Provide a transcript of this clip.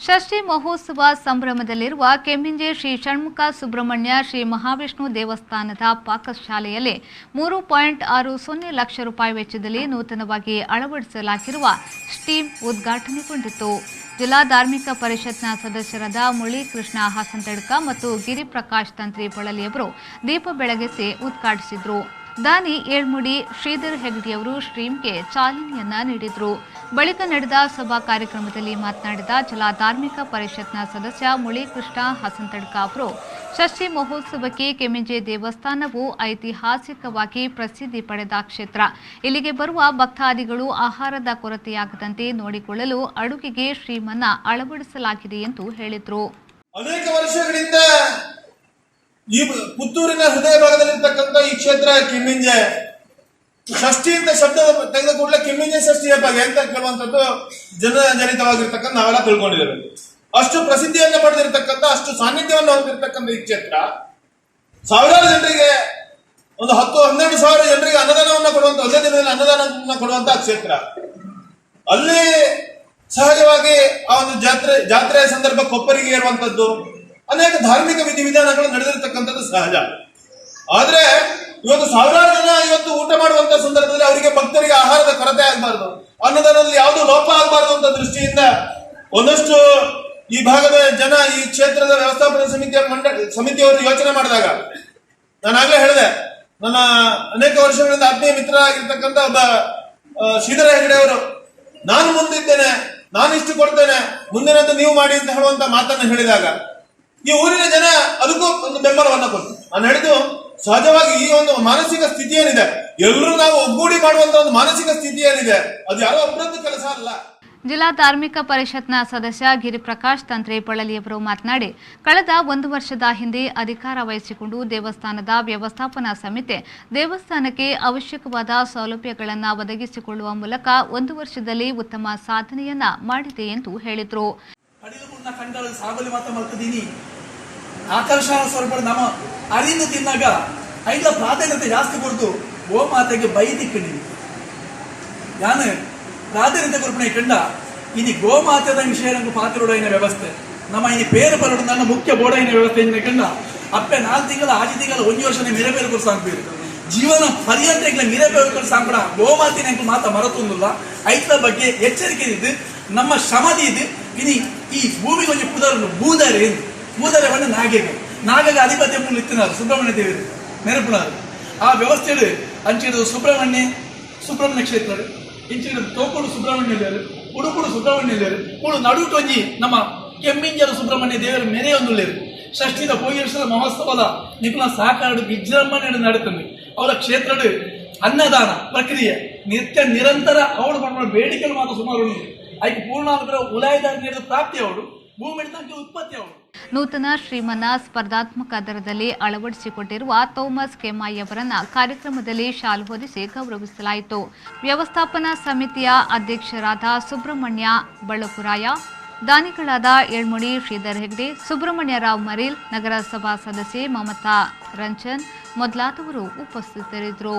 ಷಷ್ಠಿ ಮಹೋತ್ಸವ ಸಂಭ್ರಮದಲ್ಲಿರುವ ಕೆಮ್ಮಿಂಜೆ ಶ್ರೀ ಷಣ್ಮುಖ ಸುಬ್ರಹ್ಮಣ್ಯ ಶ್ರೀ ಮಹಾವಿಷ್ಣು ದೇವಸ್ಥಾನದ ಪಾಕಶಾಲೆಯಲ್ಲಿ 3.60 ಲಕ್ಷ ರೂಪಾಯಿ ವೆಚ್ಚದಲ್ಲಿ ನೂತನವಾಗಿ ಅಳವಡಿಸಲಾಗಿರುವ ಸ್ಟೀಮ್ ಉದ್ಘಾಟನೆಗೊಂಡಿತು. ಜಿಲ್ಲಾ ಧಾರ್ಮಿಕ ಪರಿಷತ್ನ ಸದಸ್ಯರಾದ ಮುರಳೀಕೃಷ್ಣ ಹಸಂತಡ್ಕ ಮತ್ತು ಗಿರಿಪ್ರಕಾಶ್ ತಂತ್ರಿ ಪೊಳಲಿಯವರು ದೀಪ ಬೆಳಗಿಸಿ ಉದ್ಘಾಟಿಸಿದರು. ದಾನಿ ಏಳ್ಮುಡಿ ಶ್ರೀಧರ್ ಹೆಗ್ಡಿಯವರು ಸ್ಟ್ರೀಮ್ಗೆ ಚಾಲನೆಯನ್ನ ನೀಡಿದರು. ಬಳಿಕ ನಡೆದ ಸಭಾ ಕಾರ್ಯಕ್ರಮದಲ್ಲಿ ಮಾತನಾಡಿದ ಜಿಲ್ಲಾ ಧಾರ್ಮಿಕ ಪರಿಷತ್ನ ಸದಸ್ಯ ಮುರಳೀಕೃಷ್ಣ ಹಸಂತಡ್ಕ ಅವರು, ಷಷ್ಠಿ ಮಹೋತ್ಸವಕ್ಕೆ ಕೆಮ್ಮಿಂಜೆ ದೇವಸ್ಥಾನವು ಐತಿಹಾಸಿಕವಾಗಿ ಪ್ರಸಿದ್ಧಿ ಪಡೆದ ಕ್ಷೇತ್ರ. ಇಲ್ಲಿಗೆ ಬರುವ ಭಕ್ತಾದಿಗಳು ಆಹಾರದ ಕೊರತೆಯಾಗದಂತೆ ನೋಡಿಕೊಳ್ಳಲು ಅಡುಗೆಗೆ ಸ್ಟ್ರೀಮನ್ನ ಅಳವಡಿಸಲಾಗಿದೆ ಎಂದು ಹೇಳಿದರು. ಅನೇಕ ವರ್ಷಗಳಿಂದ ಈ ಪುತ್ತೂರಿನ ಹೃದಯ ಭಾಗದಲ್ಲಿರ್ತಕ್ಕಂಥ ಈ ಕ್ಷೇತ್ರ ಕೆಮ್ಮಿಂಜೆ ಷಷ್ಠಿ ಅಂತ ಶಬ್ದ ತೆಗೆದ ಕೂಡಲೇ ಕೆಮ್ಮಿಂಜೆ ಷಷ್ಠಿ ಹಬ್ಬ ಅಂತ ಕೇಳುವಂಥದ್ದು ಜನಜನಿತವಾಗಿರ್ತಕ್ಕಂಥ ನಾವೆಲ್ಲ ತಿಳ್ಕೊಂಡಿದ್ದೇವೆ. ಅಷ್ಟು ಪ್ರಸಿದ್ಧಿಯನ್ನು ಪಡೆದಿರ್ತಕ್ಕಂಥ, ಅಷ್ಟು ಸಾನ್ನಿಧ್ಯವನ್ನು ಹೊಂದಿರತಕ್ಕಂಥ ಈ ಕ್ಷೇತ್ರ ಸಾವಿರಾರು ಜನರಿಗೆ, ಒಂದು 10-12 ಸಾವಿರ ಜನರಿಗೆ ಅನ್ನದಾನವನ್ನು ಕೊಡುವಂತ, ಒಂದೇ ದಿನದಲ್ಲಿ ಅನ್ನದಾನವನ್ನು ಕೊಡುವಂತಹ ಕ್ಷೇತ್ರ. ಅಲ್ಲಿ ಸಹಜವಾಗಿ ಆ ಒಂದು ಜಾತ್ರೆಯ ಸಂದರ್ಭ ಕೊಪ್ಪರಿಗೆ ಇರುವಂತದ್ದು, ಅನೇಕ ಧಾರ್ಮಿಕ ವಿಧಿವಿಧಾನಗಳು ನಡೆದಿರತಕ್ಕಂಥದ್ದು ಸಹಜ. ಆದ್ರೆ ಇವತ್ತು ಸಾವಿರಾರು ಜನ ಇವತ್ತು ಊಟ ಮಾಡುವಂತ ಸಂದರ್ಭದಲ್ಲಿ ಅವರಿಗೆ ಭಕ್ತರಿಗೆ ಆಹಾರದ ಕೊರತೆ ಆಗಬಾರ್ದು, ಅನ್ನದಾನದಲ್ಲಿ ಯಾವುದು ಲೋಪ ಆಗಬಾರ್ದು ಅಂತ ದೃಷ್ಟಿಯಿಂದ ಒಂದಷ್ಟು ಈ ಭಾಗದ ಜನ, ಈ ಕ್ಷೇತ್ರದ ವ್ಯವಸ್ಥಾಪನಾ ಸಮಿತಿಯವರು ಯೋಚನೆ ಮಾಡಿದಾಗ, ನಾನಾಗ್ಲೇ ಹೇಳಿದೆ, ನನ್ನ ಅನೇಕ ವರ್ಷಗಳಿಂದ ಆತ್ಮೀಯ ಮಿತ್ರರಾಗಿರ್ತಕ್ಕಂಥ ಒಬ್ಬ ಶ್ರೀಧರ ಹೆಗಡೆ ಅವರು, ನಾನು ಮುಂದಿದ್ದೇನೆ, ನಾನು ಇಷ್ಟು ಕೊಡ್ತೇನೆ, ಮುಂದಿನದ್ದು ನೀವು ಮಾಡಿ ಅಂತ ಹೇಳುವಂತ ಮಾತನ್ನು ಹೇಳಿದಾಗ ಈ ಊರಿನ ಜನ ಅದಕ್ಕೂ ಒಂದು ಬೆಂಬಲವನ್ನ ಕೊಟ್ಟು, ನಾನು ಹೇಳಿದ್ದು ಸಹಜವಾಗಿ ಈ ಒಂದು ಮಾನಸಿಕ ಸ್ಥಿತಿ ಏನಿದೆ, ಎಲ್ಲರೂ ನಾವು ಒಗ್ಗೂಡಿ ಮಾಡುವಂತ ಒಂದು ಮಾನಸಿಕ ಸ್ಥಿತಿ ಏನಿದೆ, ಅದು ಯಾರೋ ಒಬ್ಬರದ್ದು ಕೆಲಸ ಅಲ್ಲ. ಜಿಲ್ಲಾ ಧಾರ್ಮಿಕ ಪರಿಷತ್ನ ಸದಸ್ಯ ಗಿರಿಪ್ರಕಾಶ್ ತಂತ್ರಿ ಪೊಳಲಿಯವರು ಮಾತನಾಡಿ, ಕಳೆದ 1 ವರ್ಷದ ಹಿಂದೆ ಅಧಿಕಾರ ವಹಿಸಿಕೊಂಡು ದೇವಸ್ಥಾನದ ವ್ಯವಸ್ಥಾಪನಾ ಸಮಿತಿ ದೇವಸ್ಥಾನಕ್ಕೆ ಅವಶ್ಯಕವಾದ ಸೌಲಭ್ಯಗಳನ್ನು ಒದಗಿಸಿಕೊಳ್ಳುವ ಮೂಲಕ 1 ವರ್ಷದಲ್ಲಿ ಉತ್ತಮ ಸಾಧನೆಯನ್ನ ಮಾಡಿದೆ ಎಂದು ಹೇಳಿದರು. ಆಕರ್ಷಣ ಸ್ವರೂಪ ನಮ್ಮ ಅರಿದು ತಿನ್ನಾಗ ಐದ ಪ್ರಾಧಾನ್ಯತೆ ಜಾಸ್ತಿ ಕೊಡ್ತು ಗೋಮಾತೆಗೆ ಬೈದಿಕ್ಕಂಡಿ ಯಾನು ಪ್ರಾಧಾನ್ಯತೆ ಕೊರ್ಪಣೆ ಕಂಡ ಇನಿ ಗೋಮಾತೆದ ವಿಷಯ ಪಾತ್ರೋಡೈನ ವ್ಯವಸ್ಥೆ ನಮ್ಮ ಇನಿ ಪೇರು ಬರೋಡು ನನ್ನ ಮುಖ್ಯ ಬೋಡೈನ ವ್ಯವಸ್ಥೆ ಕಂಡ ಅಪ್ಪೆ 4 ತಿಂಗಳ 5 ತಿಂಗಳ 1 ವರ್ಷ ಮಿರಬೇರು ಕೊಡು ಸಾಂಗ್ಬೇರು ಜೀವನ ಪರ್ಯಂತ ಮಿರಬೇರು ಕೊಡು ಸಾಂಗ್ಬೇಡ ಗೋಮಾತಿನ ಮಾತ ಮರತೊಂದಿಲ್ಲ ಐದ ಬಗ್ಗೆ ಎಚ್ಚರಿಕೆ ಇದ್ದು ನಮ್ಮ ಶ್ರಮದಿ ಇದು ಇನಿ ಈ ಭೂಮಿ ಕೊಂಚ ಬೂದರೆ ಬೂದರವನ್ನು ನಾಗಗೆ ಅಧಿಪತ್ಯ ಇತ್ತಿನಾರು ಸುಬ್ರಹ್ಮಣ್ಯ ದೇವರು ನೆನಪಿನಾರು ಆ ವ್ಯವಸ್ಥೆ ಅಂಚಿಡಿದು ಸುಬ್ರಹ್ಮಣ್ಯ ಕ್ಷೇತ್ರ ಇಂಚಿಡಿದು ತೋಕುಡು ಸುಬ್ರಹ್ಮಣ್ಯ ದೇವರು ಉಡುಪುಡು ಸುಬ್ರಹ್ಮಣ್ಯ ದೇವರು ಉಳು ನಡುಟೊಂಜಿ ನಮ್ಮ ಕೆಮ್ಮಿಂಜರ ಸುಬ್ರಹ್ಮಣ್ಯ ದೇವರು ಮೆರೆಯೊಂದುಳ್ಳೇರು ಷಷ್ಠಿದ ವರ್ಷದ ಮಹೋತ್ಸವದ ನಿಪುಣ ಸಹಕಾರ ವಿಜೃಂಭಣೆ ನಡೆತಂದೆ ಅವರ ಕ್ಷೇತ್ರದ ಅನ್ನದಾನ ಪ್ರಕ್ರಿಯೆ ನಿರಂತರ ಅವಳು ಮಾಡುವ ಬೇಡಿಕೆಗಳು ಮಾತ್ರ ಸುಮಾರು ಅದಕ್ಕೆ ಪೂರ್ಣಾನುಗ್ರಹ ಉಲಾಯದಾರ ಪ್ರಾಪ್ತಿ ಅವಳು ಭೂಮಿ ಉತ್ಪತ್ತಿ ಅವಳು. ನೂತನ ಶ್ರೀಮನ್ನ ಸ್ಪರ್ಧಾತ್ಮಕ ದರದಲ್ಲಿ ಅಳವಡಿಸಿಕೊಂಡಿರುವ ಥೋಮಸ್ ಕೆಮ್ಮಾಯಿ ಅವರನ್ನ ಕಾರ್ಯಕ್ರಮದಲ್ಲಿ ಶಾಲು ಹೊದಿಸಿ ಗೌರವಿಸಲಾಯಿತು. ವ್ಯವಸ್ಥಾಪನಾ ಸಮಿತಿಯ ಅಧ್ಯಕ್ಷರಾದ ಸುಬ್ರಹ್ಮಣ್ಯ ಬಳ್ಳಕುರಾಯ, ದಾನಿಗಳಾದ ಏಳ್ಮುಡಿ ಶ್ರೀಧರ್ ಹೆಗ್ಡೆ, ಸುಬ್ರಹ್ಮಣ್ಯರಾವ್ ಮರೀಲ್, ನಗರಸಭಾ ಸದಸ್ಯೆ ಮಮತಾ ರಂಜನ್ ಮೊದಲಾದವರು ಉಪಸ್ಥಿತರಿದ್ದರು.